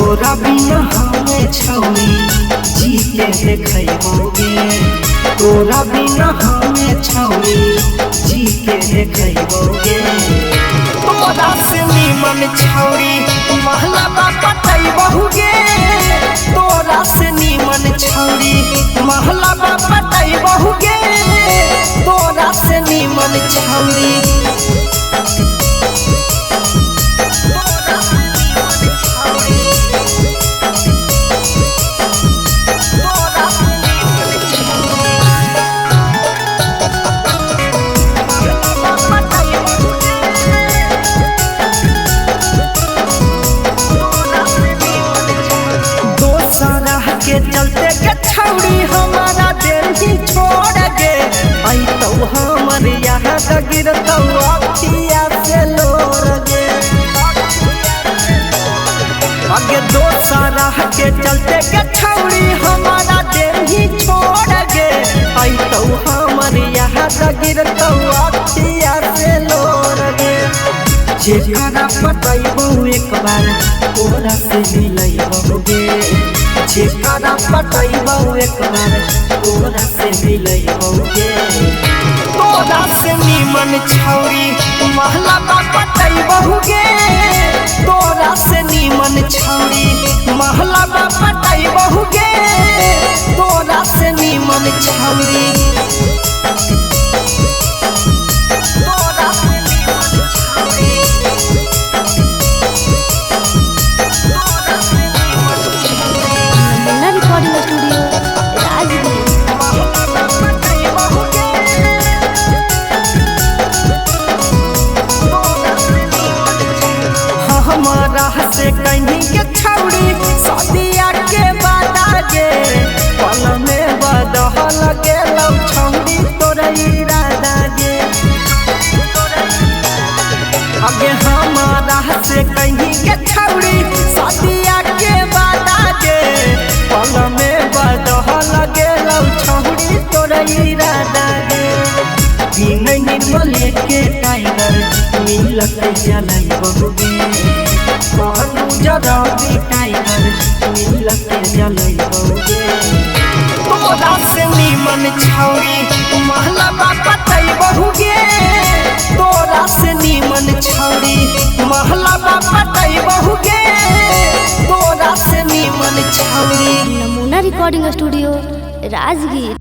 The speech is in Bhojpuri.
तोरा बिना हमें छौरी जी के देखैबोगे। तोरा बिना हमें छौरी जी के देखैबोगे। तोरा से नीमन छौरी महला पटैबोगे। तोरा से नीमन छौरी महला पटैबोगे। तोरा से नीमन छौरी के चलते के छौरी हमारा दिल ही छोड़ गे। आई तो हमर यहाँ का गिरता अखिया से लोर गे। आगे दोसरा के चलते के छौरी हमारा दिल ही छोड़ गे। आई तो हमर यहाँ का गिरता अखिया से लोर गे। जेकरा पटैबो एक बार तोरा से मिलैबोगे। जेकरा पटैबो एक बार तोरा से मिलैबोगे। तोरा से नीमन छौरी महला पटैबोगे। तोरा से नीमन छौरी महला पटैबोगे। तोरा से नीमन छौरी से कहीं के छौरी सदिया के बादा गे। पल में बदहल गेलौ छौरी तोर इरादा गे। आगे हमारा से कहीं के छौरी सदिया के बादा गे। पल में बदहल गेलौ छौरी तोर इरादा गे। बिना निर्मल के टाइगर मिलत जलैबोगे। जराबी टाइगर मिलत जलैबोगे। तोरा से नीमन छौरी महला पटैबोगे। तोरा से नीमन छौरी महला पटैबोगे। तोरा से नीमन छौरी। नमूना रिकॉर्डिंग स्टूडियो राजगीर।